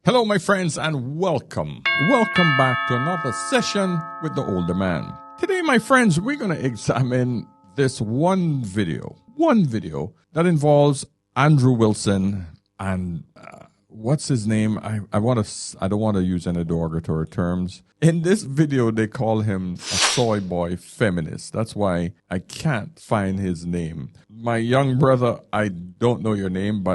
Hello, my friends, and welcome. Welcome back to another session with the older man. Today, my friends, we're going to examine this one video that involves Andrew Wilson and what's his name? I don't want to use any derogatory terms. In this video, they call him a soy boy feminist. That's why I can't find his name. My young brother, I don't know your name,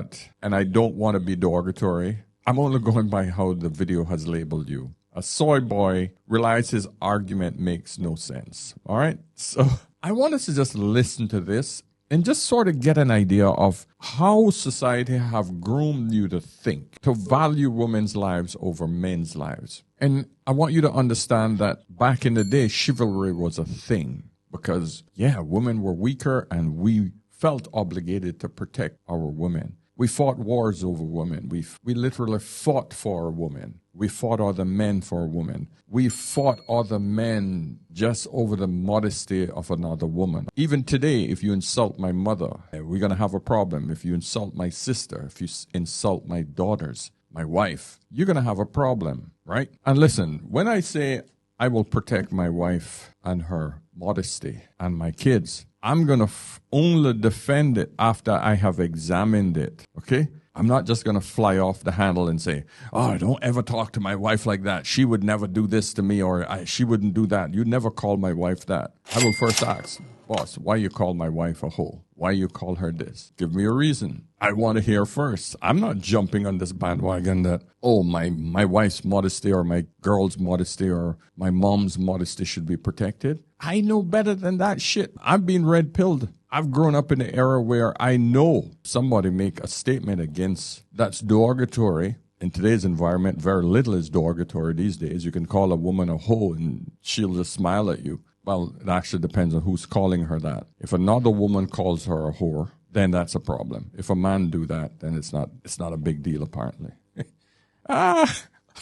and I don't want to be derogatory. I'm only going by how the video has labeled you. A soy boy realizes his argument makes no sense. All right? So I want us to just listen to this and just sort of get an idea of how society have groomed you to think, to value women's lives over men's lives. And I want you to understand that back in the day, chivalry was a thing because, women were weaker and we felt obligated to protect our women. We fought wars over women. We literally fought for a woman. We fought other men for a woman. We fought other men just over the modesty of another woman. Even today, if you insult my mother, we're going to have a problem. If you insult my sister, if you insult my daughters, my wife, you're going to have a problem, right? And listen, when I say I will protect my wife and her modesty and my kids, I'm going to only defend it after I have examined it, okay? I'm not just going to fly off the handle and say, oh, don't ever talk to my wife like that. She would never do this to me, or she wouldn't do that. You never call my wife that. I will first ask, boss, why you call my wife a hoe? Why you call her this? Give me a reason. I want to hear first. I'm not jumping on this bandwagon that, oh, my wife's modesty or my girl's modesty or my mom's modesty should be protected. I know better than that shit. I've been red-pilled. I've grown up in an era where I know somebody make a statement against that's derogatory. In today's environment, very little is derogatory these days. You can call a woman a hoe and she'll just smile at you. Well, it actually depends on who's calling her that. If another woman calls her a whore, then that's a problem. If a man do that, then it's not a big deal apparently.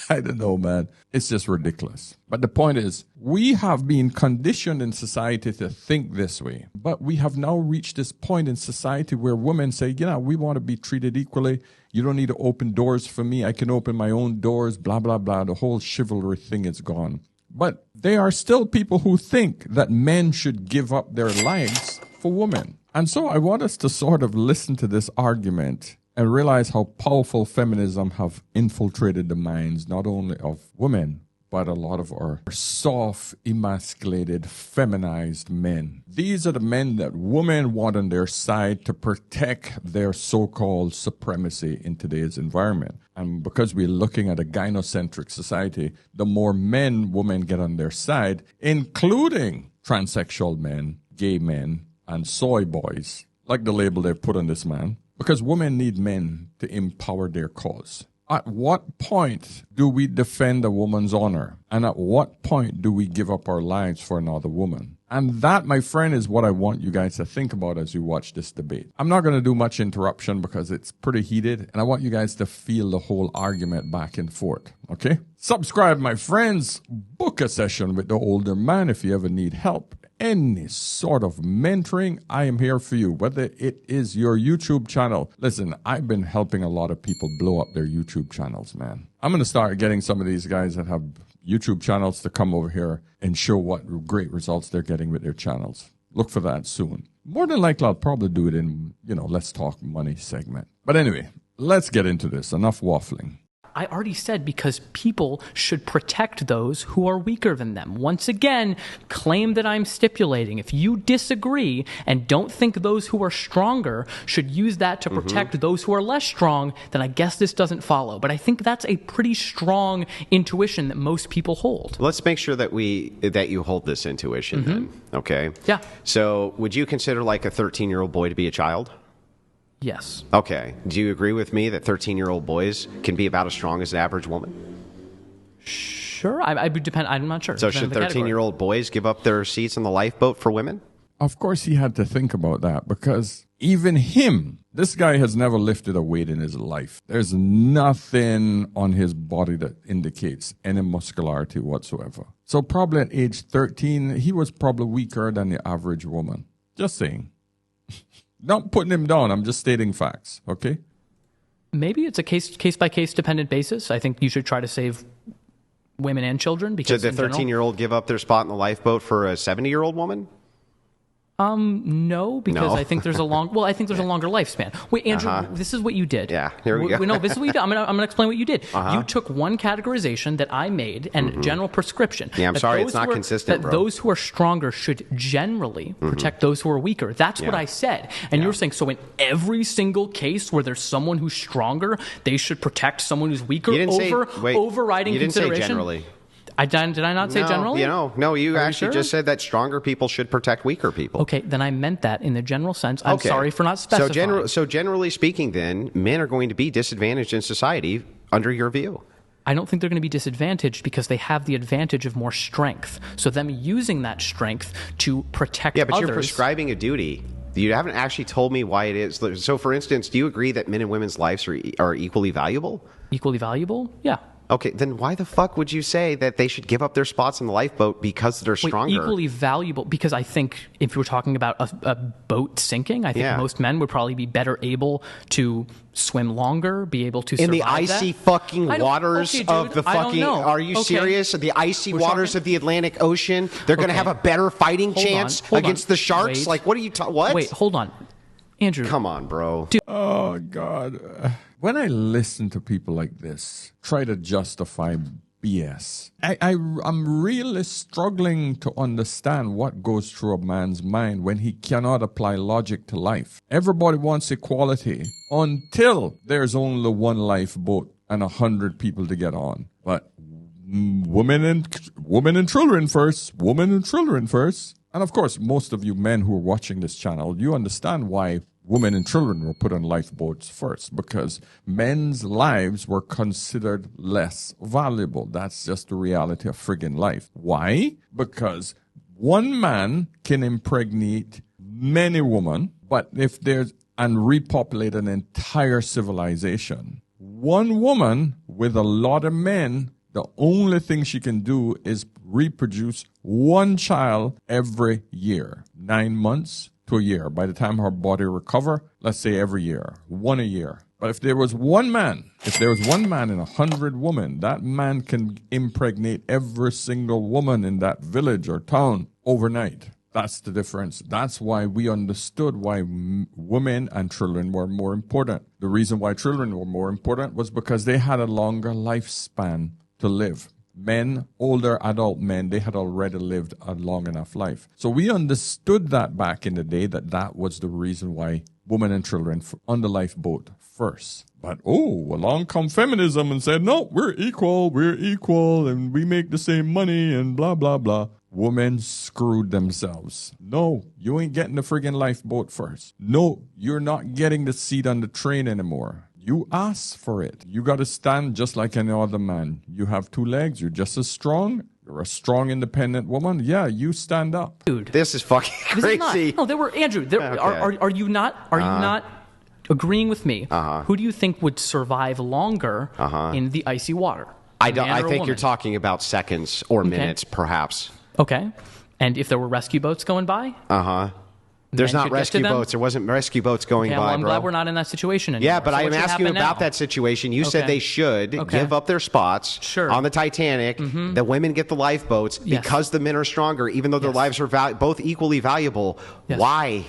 I don't know, man. It's just ridiculous. But the point is, we have been conditioned in society to think this way. But we have now reached this point in society where women say, we want to be treated equally. You don't need to open doors for me. I can open my own doors, blah, blah, blah. The whole chivalry thing is gone. But there are still people who think that men should give up their lives for women. And so I want us to sort of listen to this argument and realize how powerful feminism have infiltrated the minds not only of women, but a lot of our soft, emasculated, feminized men. These are the men that women want on their side to protect their so-called supremacy in today's environment. And because we're looking at a gynocentric society, the more men women get on their side, including transsexual men, gay men, and soy boys, like the label they've put on this man, because women need men to empower their cause. At what point do we defend a woman's honor? And at what point do we give up our lives for another woman? And that, my friend, is what I want you guys to think about as you watch this debate. I'm not going to do much interruption because it's pretty heated, and I want you guys to feel the whole argument back and forth, okay? Subscribe, my friends. Book a session with the older man if you ever need help. Any sort of mentoring, I am here for you, whether it is your YouTube channel. Listen, I've been helping a lot of people blow up their YouTube channels, man. I'm going to start getting some of these guys that have YouTube channels to come over here and show what great results they're getting with their channels. Look for that soon. More than likely, I'll probably do it in, Let's Talk Money segment. But anyway, let's get into this. Enough waffling. I already said because people should protect those who are weaker than them. Once again, claim that I'm stipulating. If you disagree and don't think those who are stronger should use that to protect those who are less strong, then I guess this doesn't follow. But I think that's a pretty strong intuition that most people hold. Let's make sure that you hold this intuition then, okay? Yeah. So would you consider like a 13-year-old boy to be a child? Yes. Okay. Do you agree with me that 13-year-old boys can be about as strong as an average woman? Sure. I would depend. I'm not sure. So should 13-year-old boys give up their seats on the lifeboat for women? Of course he had to think about that because even this guy has never lifted a weight in his life. There's nothing on his body that indicates any muscularity whatsoever. So probably at age 13, he was probably weaker than the average woman. Just saying. Not putting him down. I'm just stating facts. Okay. Maybe it's a case by case dependent basis. I think you should try to save women and children. Because should the 13-year-old give up their spot in the lifeboat for a 70-year-old woman? No, because No. I think there's a longer lifespan. Wait, Andrew, this is what you did. Yeah, here we go. No, this is what you did. I'm gonna explain what you did. You took one categorization that I made and general prescription. Yeah, I'm that sorry, those it's not who are- consistent, That bro. those who are stronger should generally protect those who are weaker. That's what Yeah. I said. And you're saying, so in every single case where there's someone who's stronger, they should protect someone who's weaker You didn't over say, overriding you didn't consideration? say generally. Did I not say No, generally? No, you Are actually sure? just said that stronger people should protect weaker people. Okay, then I meant that in the general sense. I'm Okay. sorry for not specifying. So generally speaking, then, men are going to be disadvantaged in society under your view. I don't think they're going to be disadvantaged because they have the advantage of more strength. So them using that strength to protect Yeah, but others. you're prescribing a duty. You haven't actually told me why it is. So, for instance, do you agree that men and women's lives are equally valuable? Equally valuable? Yeah. Okay, then why the fuck would you say that they should give up their spots in the lifeboat because they're Wait, stronger? equally valuable because I think if we're talking about a boat sinking, I think Yeah. most men would probably be better able to swim longer, be able to in survive the icy that. fucking I don't- waters okay, of dude, the I don't fucking. know. Are you Okay. serious? The icy We're waters talking- of the Atlantic Ocean. They're going to Okay. have a better fighting Hold on, chance hold against on. the sharks. Wait. Like, what are you? What? Wait, hold on. Andrew. Come on, bro. Oh, God. When I listen to people like this try to justify BS, I'm really struggling to understand what goes through a man's mind when he cannot apply logic to life. Everybody wants equality until there's only one lifeboat and 100 people to get on. But women and children first. Women and children first. And of course, most of you men who are watching this channel, you understand why women and children were put on lifeboats first, because men's lives were considered less valuable. That's just the reality of friggin' life. Why? Because one man can impregnate many women, but if there's and repopulate an entire civilization, one woman with a lot of men, the only thing she can do is reproduce one child every year, 9 months to a year. By the time her body recover, let's say every year, one a year. But if there was one man in 100 women, that man can impregnate every single woman in that village or town overnight. That's the difference. That's why we understood why women and children were more important. The reason why children were more important was because they had a longer lifespan to live. Men, older adult men, they had already lived a long enough life. So we understood that back in the day, that was the reason why women and children on the lifeboat first. But along come feminism and said, no, we're equal, and we make the same money and blah, blah, blah. Women screwed themselves. No, you ain't getting the friggin' lifeboat first. No, you're not getting the seat on the train anymore. You ask for it. You got to stand just like any other man. You have 2 legs. You're just as strong. You're a strong, independent woman. Yeah, you stand up. Dude. This is fucking This is crazy. not, no, there were Andrew. Okay. Are you not agreeing with me? Who do you think would survive longer in the icy water? I Man or think you're woman? talking about seconds or minutes, perhaps. Okay, and if there were rescue boats going by, There's Men not should get to rescue them? boats. There wasn't rescue boats going okay, by, well, I'm bro. glad we're not in that situation anymore. Yeah, but So I what am should asking you happen about now? that situation. You said Okay. they should Okay. give up their spots Sure. on the Titanic. The women get the lifeboats Yes. because the men are stronger, even though their Yes. lives are both equally valuable. Yes. Why?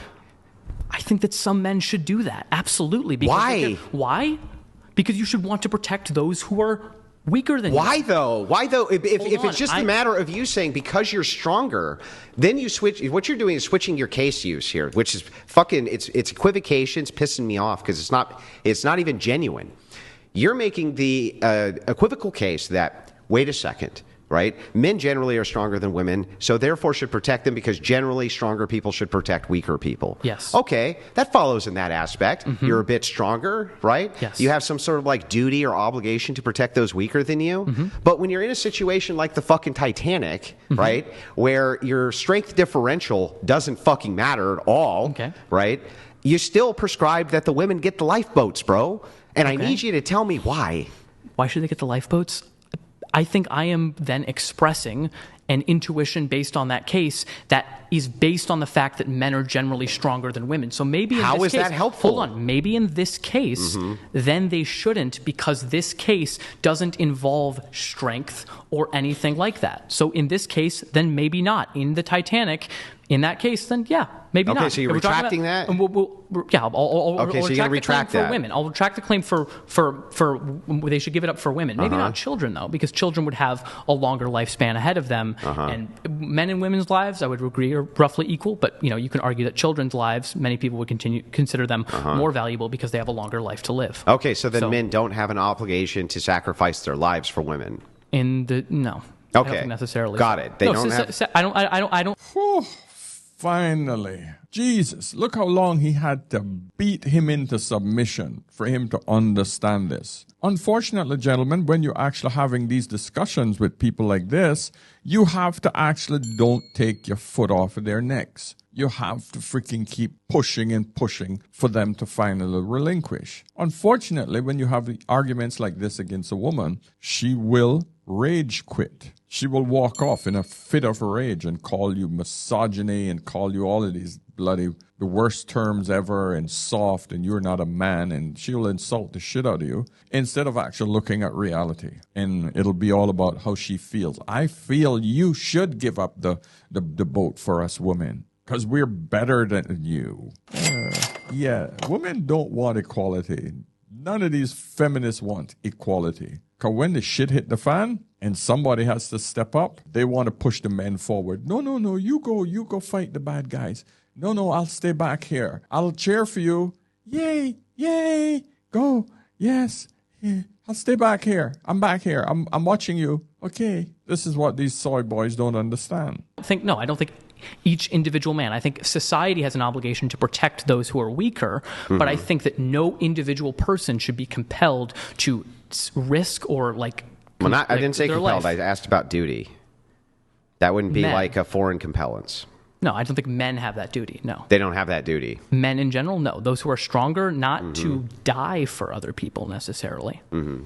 I think that some men should do that. Absolutely. Because Why? Why? Because you should want to protect those who are weaker than you. Why though? Why though? If Hold it's just a on. matter of you saying because you're stronger, then you switch. What you're doing is switching your case use here, which is fucking. It's equivocation. It's pissing me off because it's not even genuine. You're making the equivocal case that wait a second. Right? Men generally are stronger than women, so therefore should protect them because generally stronger people should protect weaker people. Yes. Okay, that follows in that aspect. You're a bit stronger, right? Yes. You have some sort of like duty or obligation to protect those weaker than you. But when you're in a situation like the fucking Titanic, right, where your strength differential doesn't fucking matter at all, Okay. right? You still prescribe that the women get the lifeboats, bro. And I Okay. need you to tell me why. Why should they get the lifeboats? I think I am then expressing an intuition based on that case that is based on the fact that men are generally stronger than women. So maybe in How this is case, that helpful? Hold on. Maybe in this case, then they shouldn't, because this case doesn't involve strength or anything like that. So in this case, then maybe not. In the Titanic, in that case, then yeah, maybe not. Okay, so you're retracting that? I'll Okay, so you're going to retract that. For women. I'll retract the claim for they should give it up for women. Maybe not children, though, because children would have a longer lifespan ahead of them. And men and women's lives, I would agree, are roughly equal. But you can argue that children's lives, many people would consider them more valuable because they have a longer life to live. Okay, so then men don't have an obligation to sacrifice their lives for women. No. Okay, I don't think necessarily. Got it. They don't have. I don't. Whew, finally. Jesus, look how long he had to beat him into submission for him to understand this. Unfortunately, gentlemen, when you're actually having these discussions with people like this, you have to actually don't take your foot off of their necks. You have to freaking keep pushing and pushing for them to finally relinquish. Unfortunately, when you have arguments like this against a woman, she will rage quit. She will walk off in a fit of rage and call you misogyny and call you all of these the worst terms ever and soft and you're not a man, and she'll insult the shit out of you instead of actually looking at reality. And it'll be all about how she feels. I feel you should give up the boat for us women because we're better than you. Yeah, women don't want equality. None of these feminists want equality. Because when the shit hit the fan and somebody has to step up, they want to push the men forward. No, you go fight the bad guys. No, I'll stay back here. I'll cheer for you. Yay, go. Yes, yeah. I'll stay back here. I'm back here. I'm watching you. Okay. This is what these soy boys don't understand. I don't think each individual man. I think society has an obligation to protect those who are weaker, but I think that no individual person should be compelled to risk or I didn't say compelled. Life. I asked about duty. That wouldn't be like a foreign compellence. No, I don't think men have that duty. No. They don't have that duty. Men in general, no. Those who are stronger, not to die for other people necessarily.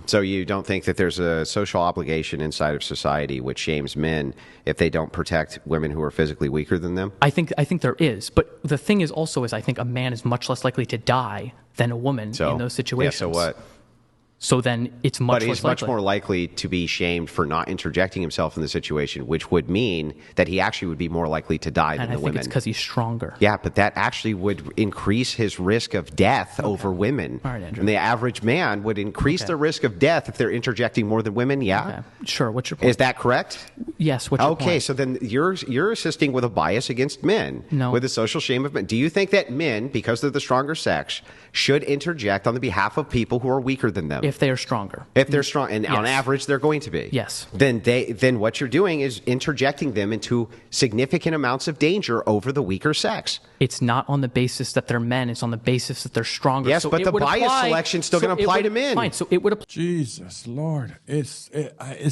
So you don't think that there's a social obligation inside of society which shames men if they don't protect women who are physically weaker than them? I think there is. But the thing is also I think a man is much less likely to die than a woman in those situations. Yeah, so what? So then it's much less likely. But he's much more likely to be shamed for not interjecting himself in the situation, which would mean that he actually would be more likely to die than the women. And I think it's because he's stronger. Yeah, but that actually would increase his risk of death over women. All right, Andrew. And the average man would increase the risk of death if they're interjecting more than women. Yeah. Okay. Sure. What's your point? Is that correct? Yes. What's your point? Okay, so then you're assisting with a bias against men. No. With the social shame of men. Do you think that men, because they're the stronger sex, should interject on the behalf of people who are weaker than them? If they are stronger. If they're strong, and on average they're going to be. Yes. Then what you're doing is interjecting them into significant amounts of danger over the weaker sex. It's not on the basis that they're men. It's on the basis that they're stronger. Yes, but the bias selection is still going to apply to men. Fine. So it would apply. Jesus Lord, it's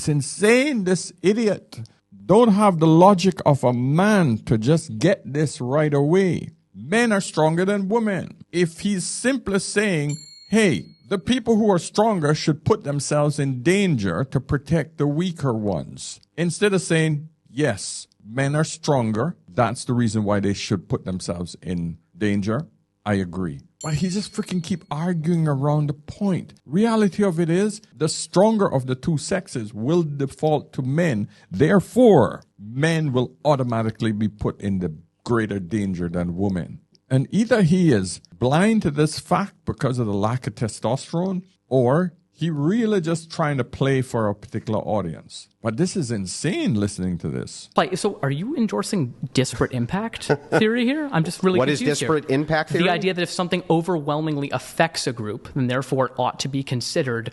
insane. This idiot don't have the logic of a man to just get this right away. Men are stronger than women. If he's simply saying, hey, the people who are stronger should put themselves in danger to protect the weaker ones. Instead of saying, yes, men are stronger. That's the reason why they should put themselves in danger. I agree. But he just freaking keep arguing around the point. Reality of it is, the stronger of the two sexes will default to men. Therefore, men will automatically be put in the greater danger than women. And either he is blind to this fact because of the lack of testosterone, or he really just trying to play for a particular audience. But this is insane listening to this. So are you endorsing disparate impact theory here? I'm just really confused. What is disparate impact theory? The idea that if something overwhelmingly affects a group, then therefore it ought to be considered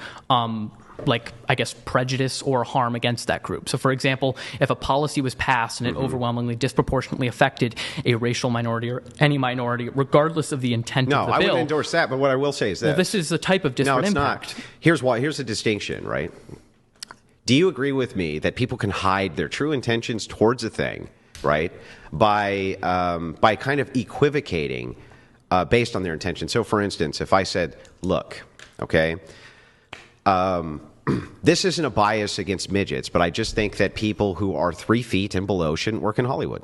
prejudice or harm against that group. So, for example, if a policy was passed and it overwhelmingly disproportionately affected a racial minority or any minority, regardless of the intent of the bill. No, I wouldn't endorse that, but what I will say is that... Well, this is the type of disparate impact. Not. Here's why. Here's the distinction, right? Do you agree with me that people can hide their true intentions towards a thing, right, by kind of equivocating based on their intention? So, for instance, if I said, look, okay... this isn't a bias against midgets, but I just think that people who are 3 feet and below shouldn't work in Hollywood.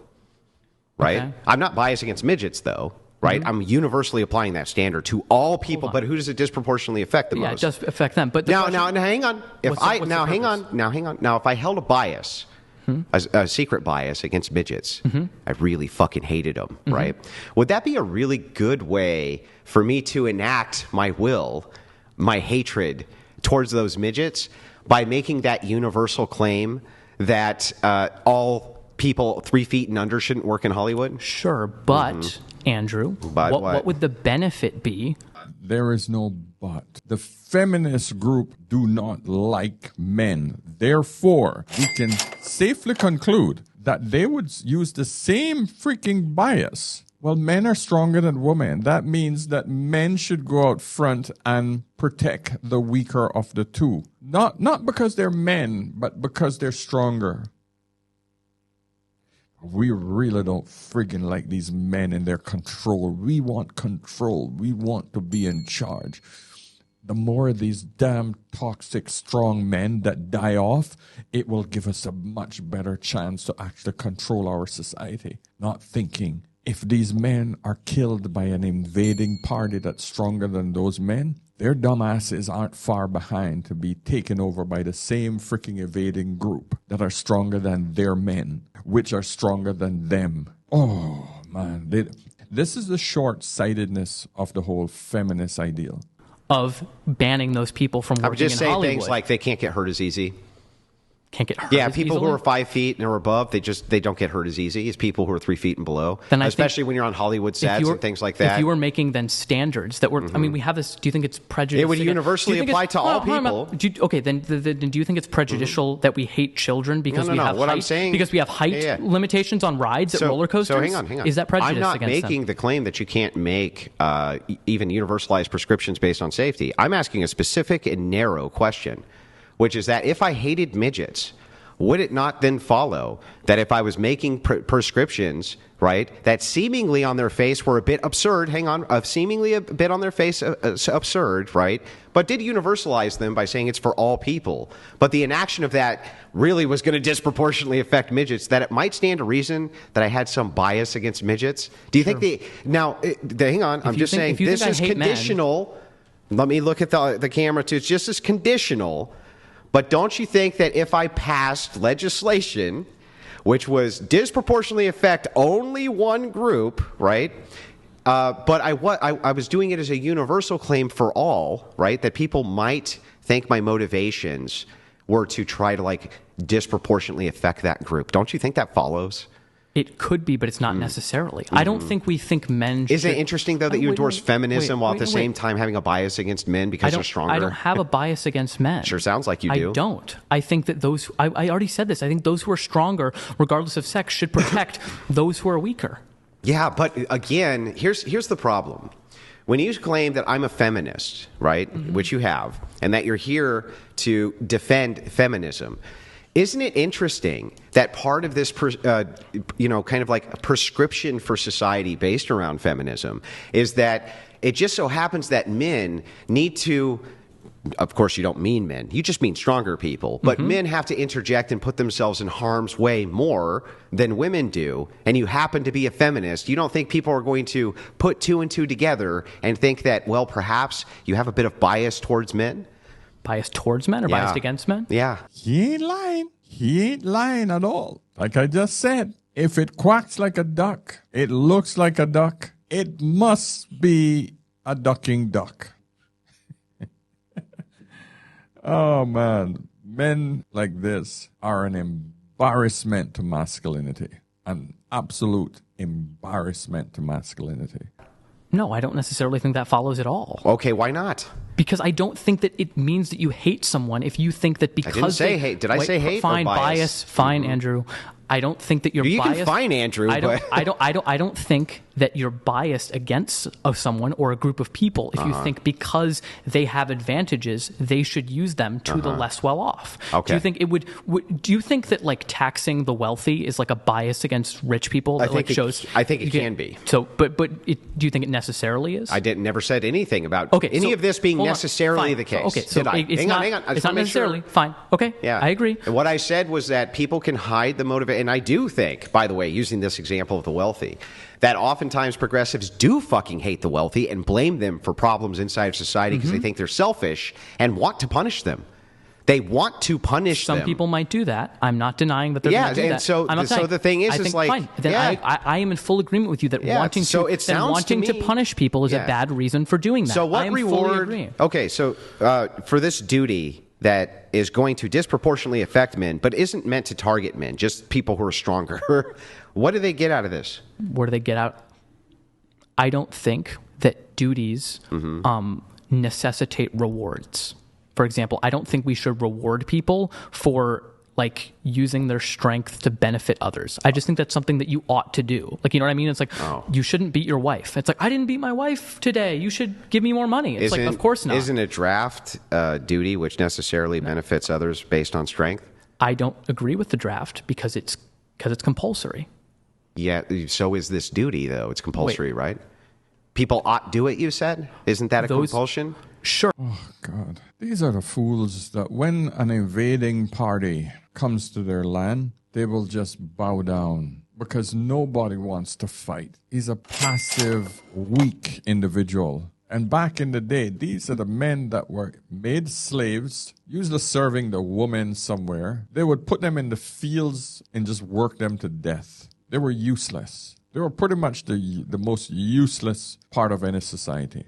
Right? Okay. I'm not biased against midgets, though. Right? I'm universally applying that standard to all people, but who does it disproportionately affect the most? Yeah, it does affect them. But now, hang on. Hang on. Now, if I held a bias, a secret bias against midgets, I really fucking hated them. Right? Would that be a really good way for me to enact my will, my hatred towards those midgets, by making that universal claim that all people 3 feet and under shouldn't work in Hollywood? Sure, but Andrew, what would the benefit be? There is no but. The feminist group do not like men. Therefore, we can safely conclude that they would use the same freaking bias. Well, men are stronger than women. That means that men should go out front and protect the weaker of the two. Not because they're men, but because they're stronger. We really don't friggin' like these men in their control. We want control. We want to be in charge. The more of these damn toxic, strong men that die off, it will give us a much better chance to actually control our society. Not thinking, if these men are killed by an invading party that's stronger than those men, their dumbasses aren't far behind to be taken over by the same freaking invading group that are stronger than their men, which are stronger than them. Oh, man. This is the short-sightedness of the whole feminist ideal. Of banning those people from working in Hollywood. I would just say things like they can't get hurt as easy. Can't get hurt. Yeah, as people easily? who are 5 feet and are above, they don't get hurt as easy as people who are 3 feet and below. Then especially when you're on Hollywood sets and things like that. If you were making then standards that were, I mean, we have this. Do you think it's prejudicial? It would universally apply to all people. Okay, then do you think it's prejudicial that we hate children because we have what height, I'm saying, because we have height limitations on rides at roller coasters? So hang on. Is that prejudice I'm not against making them? the claim that you can't make even universalized prescriptions based on safety. I'm asking a specific and narrow question, which is that if I hated midgets, would it not then follow that if I was making prescriptions, right, that seemingly on their face were a bit absurd, seemingly a bit on their face absurd, right, but did universalize them by saying it's for all people, but the inaction of that really was going to disproportionately affect midgets, that it might stand to reason that I had some bias against midgets? Do you think hang on, I'm just saying this is conditional. Let me look at the camera too. It's just as conditional. But don't you think that if I passed legislation which was disproportionately affect only one group, right? But I was doing it as a universal claim for all, right? That people might think my motivations were to try to disproportionately affect that group. Don't you think that follows? It could be, but it's not necessarily. I don't think we think men should... Isn't it interesting, though, that you endorse feminism while at the same time having a bias against men because they're stronger? I don't have a bias against men. Sure sounds like you do. I don't. I think that those... I already said this. I think those who are stronger, regardless of sex, should protect those who are weaker. Yeah, but again, here's the problem. When you claim that I'm a feminist, right, which you have, and that you're here to defend feminism... Isn't it interesting that part of this, kind of like a prescription for society based around feminism is that it just so happens that men need to, of course you don't mean men, you just mean stronger people, but men have to interject and put themselves in harm's way more than women do, and you happen to be a feminist. You don't think people are going to put two and two together and think that, well, perhaps you have a bit of bias towards men? Biased towards men or biased against men? Yeah. He ain't lying. He ain't lying at all. Like I just said, if it quacks like a duck, it looks like a duck, it must be a ducking duck. Oh, man. Men like this are an embarrassment to masculinity. An absolute embarrassment to masculinity. No, I don't necessarily think that follows at all. Okay, why not? Because I don't think that it means that you hate someone if you think that because... I didn't say hate. Did I say hate fine, or bias? Fine, Andrew. I don't think that you're biased. You can fine Andrew. I don't think that you're biased against someone or a group of people if you think because they have advantages, they should use them to the less well off. Okay. Do you think it would do you think that like taxing the wealthy is like a bias against rich people that like shows? I think it can be. So, but do you think it necessarily is? I never said anything about any of this being necessarily the case. Okay, so Did I? it's Hang not, on. It's not necessarily. Fine. Okay. Yeah. I agree. And what I said was that people can hide the motivation. And I do think, by the way, using this example of the wealthy, that oftentimes progressives do fucking hate the wealthy and blame them for problems inside of society because they think they're selfish and want to punish them. They want to punish them. Some people might do that. I'm not denying that they're going to do that. And so the thing is like... Fine. Then I am in full agreement with you that wanting to punish people is a bad reason for doing that. So what reward... Okay, so for this duty that is going to disproportionately affect men, but isn't meant to target men, just people who are stronger, what do they get out of this? What do they get out? I don't think that duties necessitate rewards. For example, I don't think we should reward people for like using their strength to benefit others. I just think that's something that you ought to do. Like, you know what I mean? It's like, you shouldn't beat your wife. It's like, I didn't beat my wife today. You should give me more money. It's like, of course not. Isn't a draft duty which necessarily benefits others based on strength? I don't agree with the draft because it's compulsory. Yeah, so is this duty, though. It's compulsory, right? People ought do it, you said? Isn't that a compulsion? Sure. Oh, God. These are the fools that when an invading party comes to their land, they will just bow down because nobody wants to fight. He's a passive, weak individual. And back in the day, these are the men that were made slaves, usually serving the woman somewhere. They would put them in the fields and just work them to death. They were useless. They were pretty much the most useless part of any society.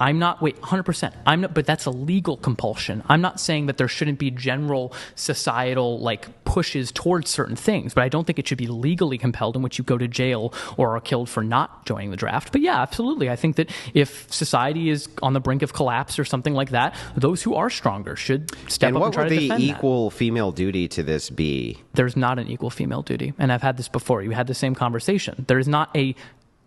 I'm not, 100%. I'm not, but that's a legal compulsion. I'm not saying that there shouldn't be general societal like pushes towards certain things, but I don't think it should be legally compelled in which you go to jail or are killed for not joining the draft. But yeah, absolutely. I think that if society is on the brink of collapse or something like that, those who are stronger should step up and try to defend that. And what would the equal female duty to this be? There's not an equal female duty. And I've had this before. You had the same conversation. There is not a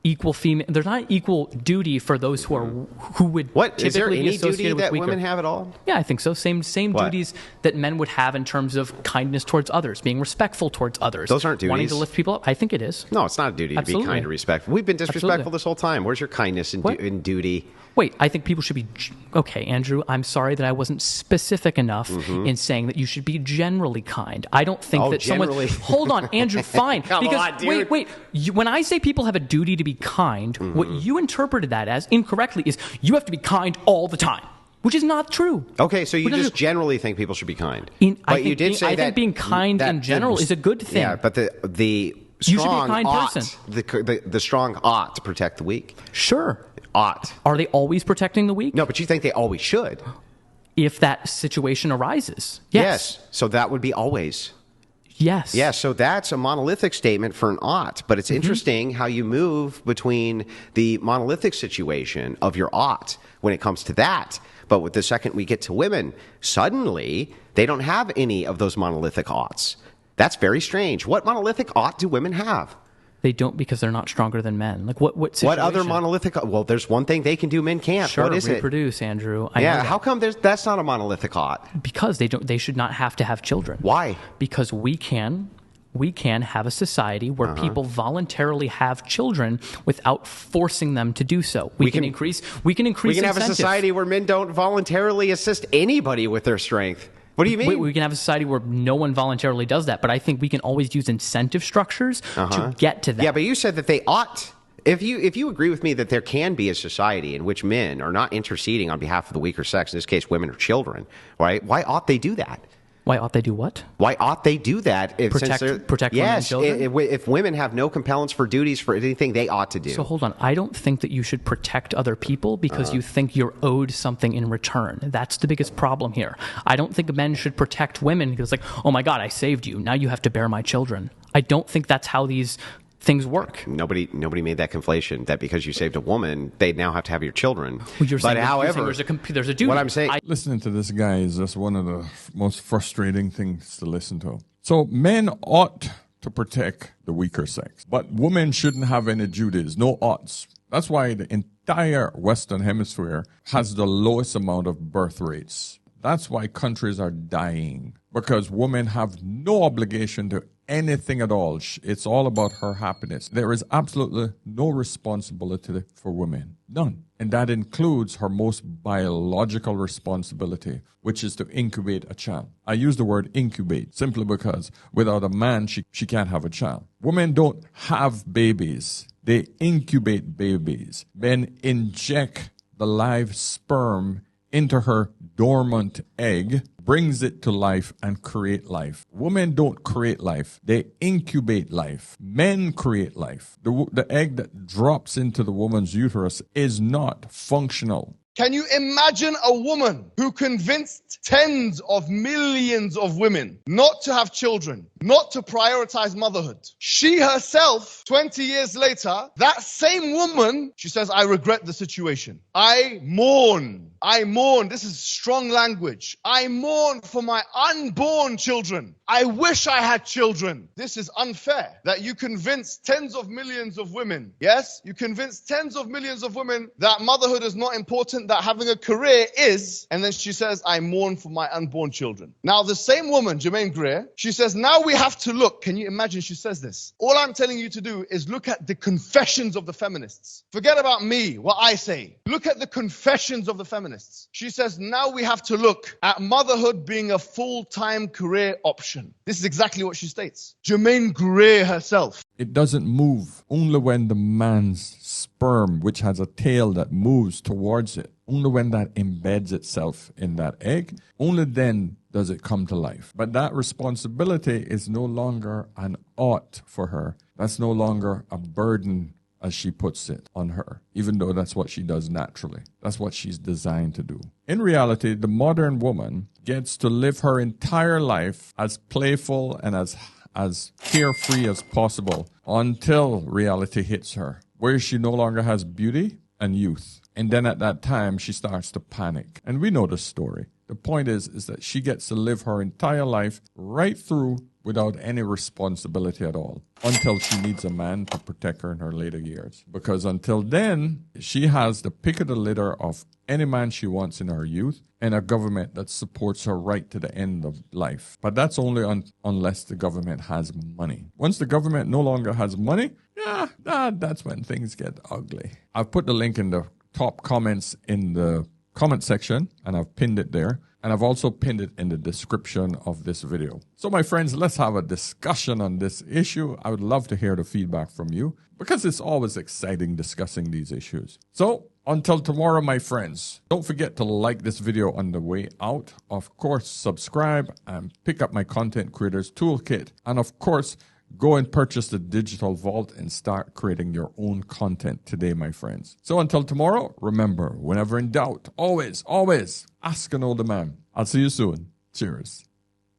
equal female. There's not equal duty for those who would typically be associated with weaker. Is there any duty that women have at all? Yeah, I think so. Same duties that men would have in terms of kindness towards others, being respectful towards others. Those aren't duties. Wanting to lift people up. I think it is. No, it's not a duty to be kind and respectful. We've been disrespectful this whole time. Where's your kindness and duty? Wait, I think people should be... Okay, Andrew, I'm sorry that I wasn't specific enough in saying that you should be generally kind. I don't think that generally. someone... Hold on, Andrew, fine. Come on, dude. Wait. When I say people have a duty to be kind, what you interpreted that as incorrectly is you have to be kind all the time, which is not true. Okay, so you just generally think people should be kind. I think being kind in general is a good thing. Yeah, but the you should be a kind ought, person. The strong ought to protect the weak. Sure. Ought. Are they always protecting the weak? No, but you think they always should. If that situation arises. Yes. So that would be always. Yes. Yeah, so that's a monolithic statement for an ought. But it's interesting how you move between the monolithic situation of your ought when it comes to that. But with the second we get to women, suddenly they don't have any of those monolithic oughts. That's very strange. What monolithic ought do women have? They don't because they're not stronger than men. Like what situation? What other monolithic? Well, there's one thing they can do men can't. Sure, what is reproduce, Andrew. How come that's not a monolithic ought? Because they should not have to have children. Why? Because we can have a society where people voluntarily have children without forcing them to do so. We can increase. We can have a society where men don't voluntarily assist anybody with their strength. What do you mean? We can have a society where no one voluntarily does that, but I think we can always use incentive structures to get to that. Yeah, but you said that they ought. If you agree with me that there can be a society in which men are not interceding on behalf of the weaker sex, in this case women or children, right? Why ought they do that? Why ought they do what? Why ought they do that? Protect women and children? If women have no compellence for duties for anything, they ought to do. So hold on. I don't think that you should protect other people because you think you're owed something in return. That's the biggest problem here. I don't think men should protect women because like, oh my God, I saved you. Now you have to bear my children. I don't think that's how these things work. Nobody made that conflation that because you saved a woman, they now have to have your children. Well, you're saying there's a duty. What I'm saying, listening to this guy is just one of the most frustrating things to listen to. So men ought to protect the weaker sex. But women shouldn't have any duties, no oughts. That's why the entire Western Hemisphere has the lowest amount of birth rates. That's why countries are dying, because women have no obligation to anything at all. It's all about her happiness. There is absolutely no responsibility for women. None. And that includes her most biological responsibility, which is to incubate a child. I use the word incubate simply because without a man, she can't have a child. Women don't have babies. They incubate babies, then inject the live sperm into her dormant egg, brings it to life, and create life. Women don't create life. They incubate life. Men create life. The egg that drops into the woman's uterus is not functional. Can you imagine a woman who convinced tens of millions of women not to have children, not to prioritize motherhood? She herself, 20 years later, that same woman, she says, I regret the situation. I mourn. This is strong language. I mourn for my unborn children. I wish I had children. This is unfair that you convince tens of millions of women. Yes, you convince tens of millions of women that motherhood is not important, that having a career is, and then she says, I mourn for my unborn children. Now, the same woman, Germaine Greer, she says, now we have to look. Can you imagine she says this? All I'm telling you to do is look at the confessions of the feminists. Forget about me, what I say. Look at the confessions of the feminists. She says, now we have to look at motherhood being a full-time career option. This is exactly what she states. Germaine Greer herself. It doesn't move only when the man's sperm, which has a tail that moves towards it, only when that embeds itself in that egg, only then does it come to life. But that responsibility is no longer an ought for her. That's no longer a burden, as she puts it, on her, even though that's what she does naturally. That's what she's designed to do. In reality, the modern woman gets to live her entire life as playful and as carefree as possible until reality hits her, where she no longer has beauty and youth. And then at that time, she starts to panic. And we know the story. The point is that she gets to live her entire life right through without any responsibility at all, until she needs a man to protect her in her later years. Because until then, she has the pick of the litter of any man she wants in her youth and a government that supports her right to the end of life. But that's only unless the government has money. Once the government no longer has money, that's when things get ugly. I've put the link in the top comments in the comment section, and I've pinned it there. And I've also pinned it in the description of this video. So my friends, let's have a discussion on this issue. I would love to hear the feedback from you, because it's always exciting discussing these issues. So until tomorrow, my friends, don't forget to like this video on the way out. Of course, subscribe and pick up my Content Creators Toolkit. And of course, go and purchase the Digital Vault and start creating your own content today, my friends. So until tomorrow, remember, whenever in doubt, always ask an older man. I'll see you soon. Cheers.